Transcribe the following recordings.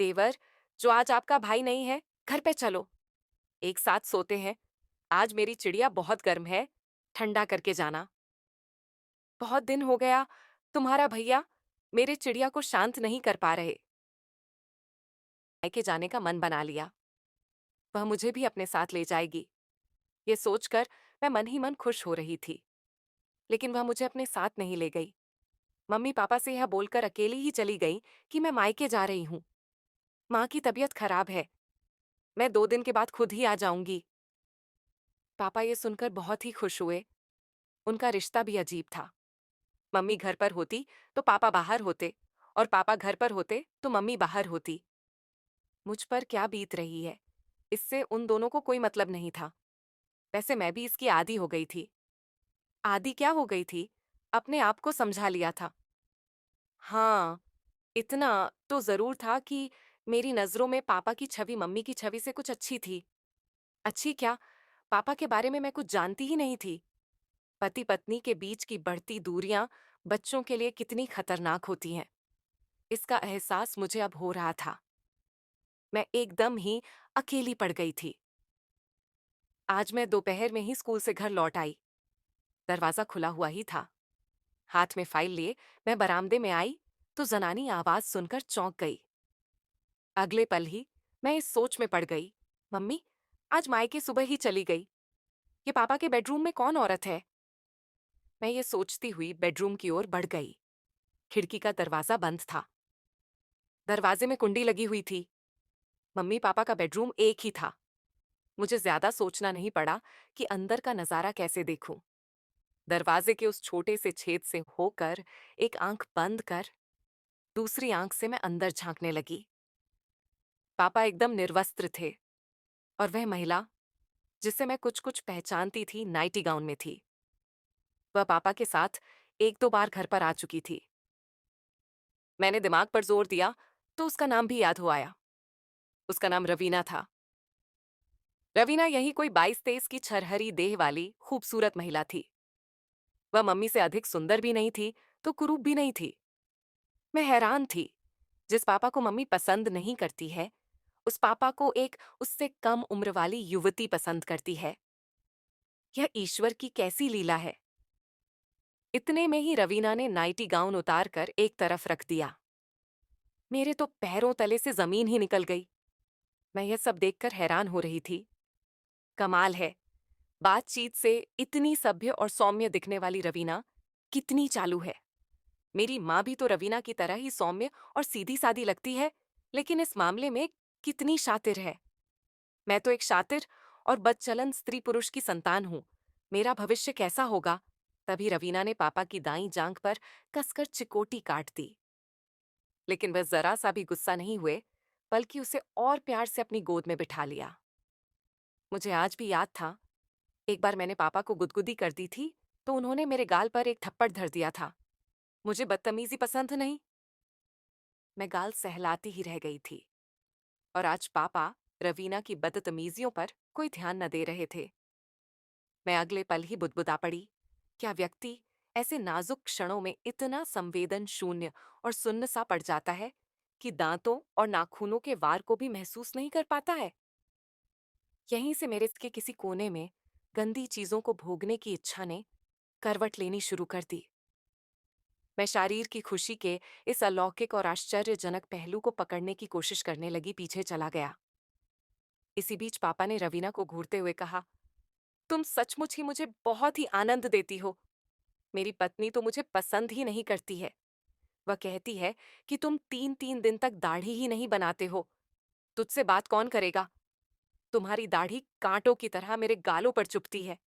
देवर, जो आज आपका भाई नहीं है, घर पे चलो। एक साथ सोते हैं। आज मेरी चिड़िया बहुत गर्म है, ठंडा करके जाना। बहुत दिन हो गया, तुम्हारा भैया मेरे चिड़िया को शांत नहीं कर पा रहे। मायके जाने का मन बना लिया। वह मुझे भी अपने साथ ले जाएगी। ये सोचकर मैं मन ही मन खुश हो रही थी। लेकिन वह मुझे अपने साथ नहीं ले गई। मम्मी पापा से यह बोलकर अकेली ही चली गई कि मैं मायके जा रही हूँ। माँ की तबीयत खराब है। मैं 2 दिन के बाद खुद ही आ जाऊंगी। पापा ये सुनकर बहुत ही खुश हुए। उनका रिश्ता भी अजीब था। मम्मी घर पर होती तो पापा बाहर होते, और पापा घर पर होते तो मम्मी बाहर होती। मुझ पर क्या बीत रही है, इससे उन दोनों को कोई मतलब नहीं था। वैसे मैं भी इसकी आदी हो गई थी। आदी क्या हो गई थी, अपने आप को समझा लिया था। हाँ, इतना तो जरूर था कि मेरी नजरों में पापा की छवि मम्मी की छवि से कुछ अच्छी थी। अच्छी क्या, पापा के बारे में मैं कुछ जानती ही नहीं थी। पति पत्नी के बीच की बढ़ती दूरियां बच्चों के लिए कितनी खतरनाक होती हैं, इसका एहसास मुझे अब हो रहा था। मैं एकदम ही अकेली पड़ गई थी। आज मैं दोपहर में ही स्कूल से घर लौट आई। दरवाजा खुला हुआ ही था। हाथ में फाइल लिए मैं बरामदे में आई तो जनानी आवाज सुनकर चौंक गई। अगले पल ही मैं इस सोच में पड़ गई, मम्मी आज मायके सुबह ही चली गई। ये पापा के बेडरूम में कौन औरत है? मैं ये सोचती हुई बेडरूम की ओर बढ़ गई। खिड़की का दरवाजा बंद था। दरवाजे में कुंडी लगी हुई थी। मम्मी पापा का बेडरूम एक ही था। मुझे ज्यादा सोचना नहीं पड़ा कि अंदर का नजारा कैसे देखूं। दरवाजे के उस छोटे से छेद से होकर एक आंख बंद कर दूसरी आंख से मैं अंदर झांकने लगी। पापा एकदम निर्वस्त्र थे, और वह महिला जिसे मैं कुछ कुछ पहचानती थी नाइटी गाउन में थी। वह पापा के साथ 1-2 बार घर पर आ चुकी थी। मैंने दिमाग पर जोर दिया तो उसका नाम भी याद हो आया। उसका नाम रवीना था। रवीना यही कोई 22-23 की छरहरी देह वाली खूबसूरत महिला थी। वह मम्मी से अधिक सुंदर भी नहीं थी तो कुरूप भी नहीं थी। मैं हैरान थी। जिस पापा को मम्मी पसंद नहीं करती है, उस पापा को एक उससे कम उम्र वाली युवती पसंद करती है। यह ईश्वर की कैसी लीला है। इतने में ही रवीना ने नाइटी गाउन उतार कर एक तरफ रख दिया। मेरे तो पैरों तले से जमीन ही निकल गई। मैं यह सब देखकर हैरान हो रही थी। कमाल है, बातचीत से इतनी सभ्य और सौम्य दिखने वाली रवीना कितनी चालू है। मेरी माँ भी तो रवीना की तरह ही सौम्य और सीधी सादी लगती है, लेकिन इस मामले में कितनी शातिर है। मैं तो एक शातिर और बदचलन स्त्री पुरुष की संतान हूँ। मेरा भविष्य कैसा होगा? तभी रवीना ने पापा की दाईं जांघ पर कसकर चिकोटी काट दी। लेकिन वह जरा सा भी गुस्सा नहीं हुए, बल्कि उसे और प्यार से अपनी गोद में बिठा लिया। मुझे आज भी याद था, एक बार मैंने पापा को गुदगुदी कर दी थी तो उन्होंने मेरे गाल पर एक थप्पड़ धर दिया था। मुझे बदतमीजी पसंद नहीं। मैं गाल सहलाती ही रह गई थी। और आज पापा रवीना की बदतमीजियों पर कोई ध्यान न दे रहे थे। मैं अगले पल ही बुदबुदा पड़ी, क्या व्यक्ति ऐसे नाजुक क्षणों में इतना संवेदन शून्य और सुन्न सा पड़ जाता है कि दांतों और नाखूनों के वार को भी महसूस नहीं कर पाता है? यहीं से मेरे के किसी कोने में गंदी चीजों को भोगने की इच्छा ने करवट लेनी शुरू कर दी। मैं शारीर की खुशी के इस अलौकिक और आश्चर्यजनक पहलू को पकड़ने की कोशिश करने लगी, पीछे चला गया। इसी बीच पापा ने रवीना को घूरते हुए कहा, तुम सचमुच ही मुझे बहुत ही आनंद देती हो। मेरी पत्नी तो मुझे पसंद ही नहीं करती है। वह कहती है कि तुम 3-3 दिन तक दाढ़ी ही नहीं बनाते हो। तुझसे बात कौन करेगा? तुम्हारी दाढ़ी कांटों की तरह मेरे गालों पर चुभती है।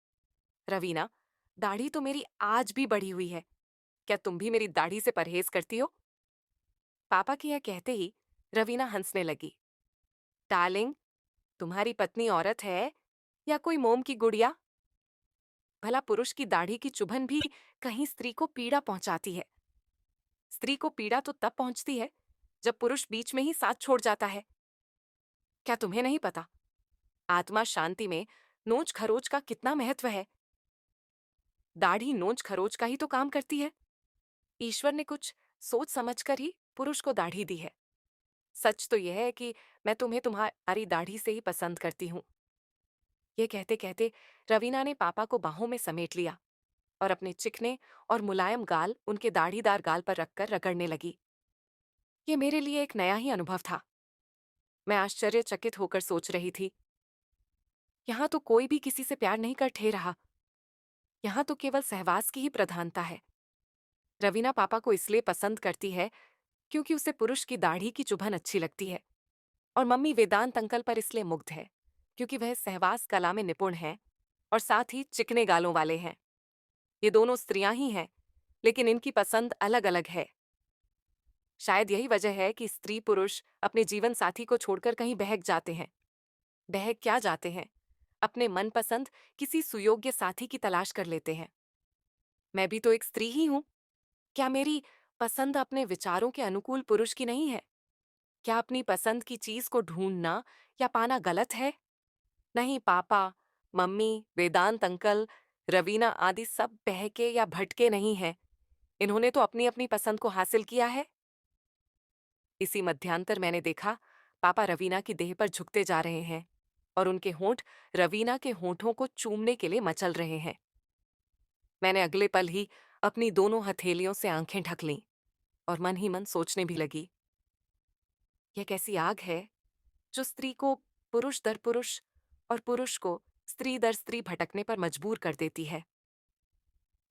रवीना, दाढ़ी तो मेरी आज भी बढ़ी हुई है। क्या तुम भी मेरी दाढ़ी से परहेज करती हो? पापा के यह कहते ही रवीना हंसने लगी। डार्लिंग, तुम्हारी पत्नी औरत है या कोई मोम की गुड़िया? भला पुरुष की दाढ़ी की चुभन भी कहीं स्त्री को पीड़ा पहुंचाती है। स्त्री को पीड़ा तो तब पहुंचती है जब पुरुष बीच में ही साथ छोड़ जाता है। क्या तुम्हें नहीं पता, आत्मा शांति में नोच खरोच का कितना महत्व है? दाढ़ी नोच खरोच का ही तो काम करती है। ईश्वर ने कुछ सोच समझकर ही पुरुष को दाढ़ी दी है। सच तो यह है कि मैं तुम्हें तुम्हारी दाढ़ी से ही पसंद करती हूँ। ये कहते कहते रवीना ने पापा को बाहों में समेट लिया और अपने चिकने और मुलायम गाल उनके दाढ़ीदार गाल पर रखकर रगड़ने लगी। ये मेरे लिए एक नया ही अनुभव था। मैं आश्चर्यचकित होकर सोच रही थी, यहाँ तो कोई भी किसी से प्यार नहीं कर ठे रहा। यहाँ तो केवल सहवास की ही प्रधानता है। रवीना पापा को इसलिए पसंद करती है क्योंकि उसे पुरुष की दाढ़ी की चुभन अच्छी लगती है, और मम्मी वेदांत अंकल पर इसलिए मुग्ध है क्योंकि वह सहवास कला में निपुण है और साथ ही चिकने गालों वाले हैं। ये दोनों स्त्रियां ही हैं, लेकिन इनकी पसंद अलग अलग है। शायद यही वजह है कि स्त्री पुरुष अपने जीवन साथी को छोड़कर कहीं बहक जाते हैं। बहक क्या जाते हैं, अपने मनपसंद किसी सुयोग्य साथी की तलाश कर लेते हैं। मैं भी तो एक स्त्री ही हूं। क्या मेरी पसंद अपने विचारों के अनुकूल पुरुष की नहीं है? क्या अपनी पसंद की चीज को ढूंढना या पाना गलत है? नहीं, पापा, मम्मी, वेदांत अंकल, रवीना आदि सब बहके या भटके नहीं हैं। इन्होंने तो अपनी अपनी पसंद को हासिल किया है। इसी मध्यांतर मैंने देखा, पापा रवीना की देह पर झुकते जा रहे हैं और उनके होंठ रवीना के होंठों को चूमने के लिए मचल रहे हैं। मैंने अगले पल ही अपनी दोनों हथेलियों से आंखें ढक लीं और मन ही मन सोचने भी लगी, यह कैसी आग है जो स्त्री को पुरुष दर पुरुष और पुरुष को स्त्री दर स्त्री भटकने पर मजबूर कर देती है।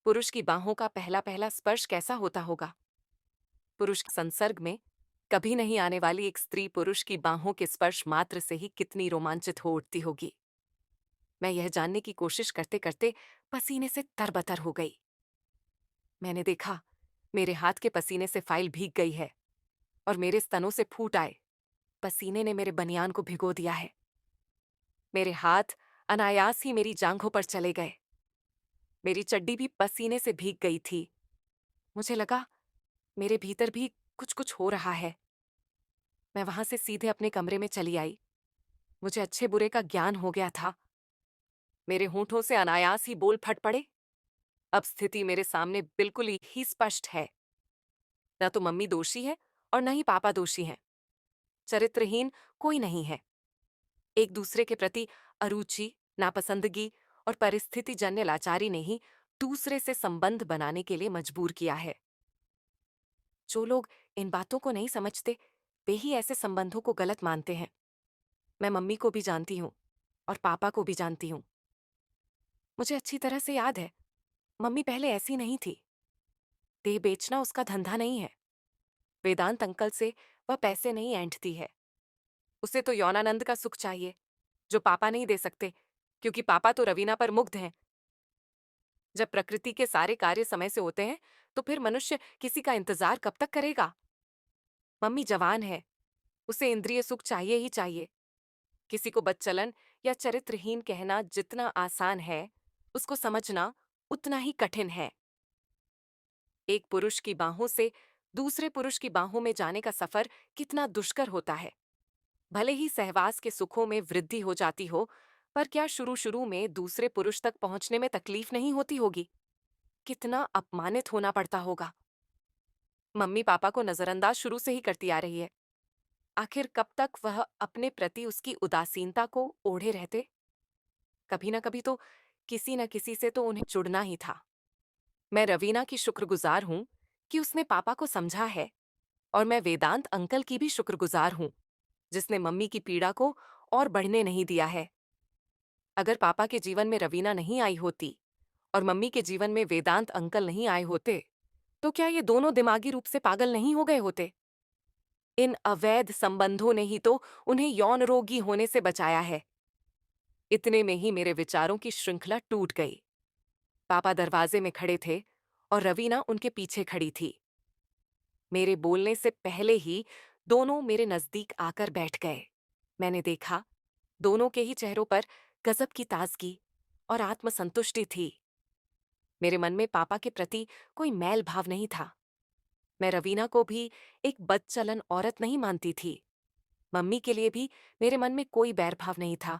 पुरुष की बाहों का पहला पहला स्पर्श कैसा होता होगा? पुरुष के संसर्ग में कभी नहीं आने वाली एक स्त्री पुरुष की बाहों के स्पर्श मात्र से ही कितनी रोमांचित हो उठती होगी। मैं यह जानने की कोशिश करते करते पसीने से तरबतर हो गई। मैंने देखा, मेरे हाथ के पसीने से फाइल भीग गई है और मेरे स्तनों से फूट आए पसीने ने मेरे बनियान को भिगो दिया है। मेरे हाथ अनायास ही मेरी जांघों पर चले गए। मेरी चड्डी भी पसीने से भीग गई थी। मुझे लगा मेरे भीतर भी कुछ कुछ हो रहा है। मैं वहां से सीधे अपने कमरे में चली आई। मुझे अच्छे बुरे का ज्ञान हो गया था। मेरे होंठों से अनायास ही बोल फट पड़े। अब स्थिति मेरे सामने बिल्कुल ही स्पष्ट है। न तो मम्मी दोषी है और न ही पापा दोषी हैं। चरित्रहीन कोई नहीं है। एक दूसरे के प्रति अरुचि, नापसंदगी और परिस्थिति जन्य लाचारी ने ही दूसरे से संबंध बनाने के लिए मजबूर किया है। जो लोग इन बातों को नहीं समझते, वे ही ऐसे संबंधों को गलत मानते हैं। मैं मम्मी को भी जानती हूँ और पापा को भी जानती हूँ। मुझे अच्छी तरह से याद है, मम्मी पहले ऐसी नहीं थी। देह बेचना उसका धंधा नहीं है। वेदांत अंकल से वह पैसे नहीं ऐंठती है। उसे तो यौनानंद का सुख चाहिए, जो पापा नहीं दे सकते, क्योंकि पापा तो रवीना पर मुग्ध हैं। जब प्रकृति के सारे कार्य समय से होते हैं, तो फिर मनुष्य किसी का इंतजार कब तक करेगा? मम्मी जवान है, उसे इंद्रिय सुख चाहिए ही चाहिए। किसी को बदचलन या चरित्रहीन कहना जितना आसान है, उसको समझना उतना ही कठिन है। एक पुरुष की बाहों से दूसरे पुरुष की बाहों में जाने का सफर कितना दुष्कर होता है। भले ही सहवास के सुखों में वृद्धि हो जाती हो, पर क्या शुरू शुरू में दूसरे पुरुष तक पहुंचने में तकलीफ नहीं होती होगी? कितना अपमानित होना पड़ता होगा। मम्मी पापा को नजरअंदाज शुरू से ही करती आ रही है। आखिर कब तक वह अपने प्रति उसकी उदासीनता को ओढ़े रहते? कभी ना कभी तो किसी न किसी से तो उन्हें जुड़ना ही था। मैं रवीना की शुक्रगुजार हूं कि उसने पापा को समझा है, और मैं वेदांत अंकल की भी शुक्रगुजार हूं, जिसने मम्मी की पीड़ा को और बढ़ने नहीं दिया है। अगर पापा के जीवन में रवीना नहीं आई होती और मम्मी के जीवन में वेदांत अंकल नहीं आए होते, तो क्या ये दोनों दिमागी रूप से पागल नहीं हो गए होते? इन अवैध संबंधों ने ही तो उन्हें यौन रोगी होने से बचाया है। इतने में ही मेरे विचारों की श्रृंखला टूट गई। पापा दरवाजे में खड़े थे और रवीना उनके पीछे खड़ी थी। मेरे बोलने से पहले ही दोनों मेरे नजदीक आकर बैठ गए। मैंने देखा, दोनों के ही चेहरों पर गजब की ताजगी और आत्मसंतुष्टि थी। मेरे मन में पापा के प्रति कोई मैल भाव नहीं था। मैं रवीना को भी एक बदचलन औरत नहीं मानती थी। मम्मी के लिए भी मेरे मन में कोई बैर भाव नहीं था।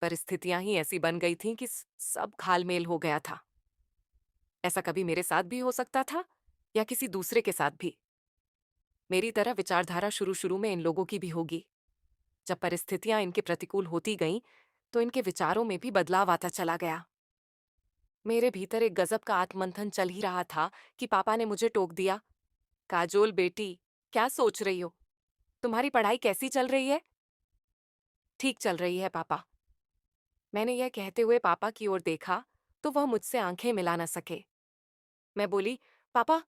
परिस्थितियां ही ऐसी बन गई थीं कि सब घालमेल हो गया था। ऐसा कभी मेरे साथ भी हो सकता था या किसी दूसरे के साथ भी। मेरी तरह विचारधारा शुरू-शुरू में इन लोगों की भी होगी। जब परिस्थितियां इनके प्रतिकूल होती गईं, तो इनके विचारों में भी बदलाव आता चला गया। मेरे भीतर एक गजब का आत्ममंथन चल ही रहा था कि पापा ने मुझे टोक दिया, काजोल बेटी, क्या सोच रही हो? तुम्हारी पढ़ाई कैसी चल रही है? ठीक चल रही है पापा। मैंने यह कहते हुए पापा की ओर देखा, तो वह मुझसे आंखें मिला न सके। मैं बोली, पापा,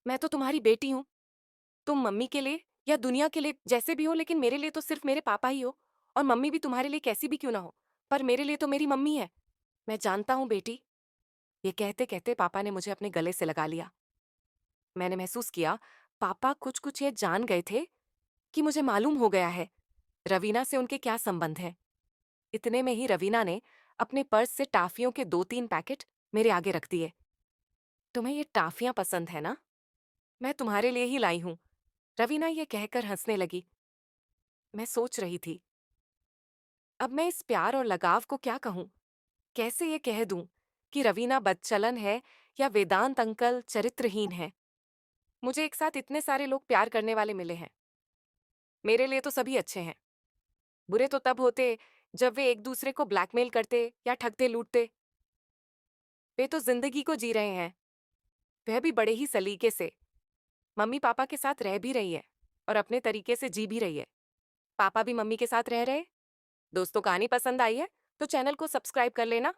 मैं तो तुम्हारी बेटी हूं। तुम मम्मी के लिए या दुनिया के लिए जैसे भी हो, लेकिन मेरे लिए तो सिर्फ मेरे पापा ही हो। और मम्मी भी तुम्हारे लिए कैसी भी क्यों ना हो, पर मेरे लिए तो मेरी मम्मी है। मैं जानता हूं बेटी। ये कहते कहते पापा ने मुझे अपने गले से लगा लिया। मैंने महसूस किया पापा कुछ कुछ ये जान गए थे कि मुझे मालूम हो गया है रवीना से उनके क्या संबंध है। इतने में ही रवीना ने अपने पर्स से टाफियों के 2-3 पैकेट मेरे आगे रख दिए। तुम्हें ये टाफियां पसंद है ना? मैं तुम्हारे लिए ही लाई हूं। रवीना ये कहकर हंसने लगी। मैं सोच रही थी, अब मैं इस प्यार और लगाव को क्या कहूं? कैसे ये कह दूं कि रवीना बदचलन है या वेदांत अंकल चरित्रहीन है? मुझे एक साथ इतने सारे लोग प्यार करने वाले मिले हैं। मेरे लिए तो सभी अच्छे हैं। बुरे तो तब होते जब वे एक दूसरे को ब्लैकमेल करते या ठगते लूटते। वे तो जिंदगी को जी रहे हैं, वह भी बड़े ही सलीके से। मम्मी पापा के साथ रह भी रही है और अपने तरीके से जी भी रही है। पापा भी मम्मी के साथ रह रहे। दोस्तों, कहानी पसंद आई है तो चैनल को सब्सक्राइब कर लेना।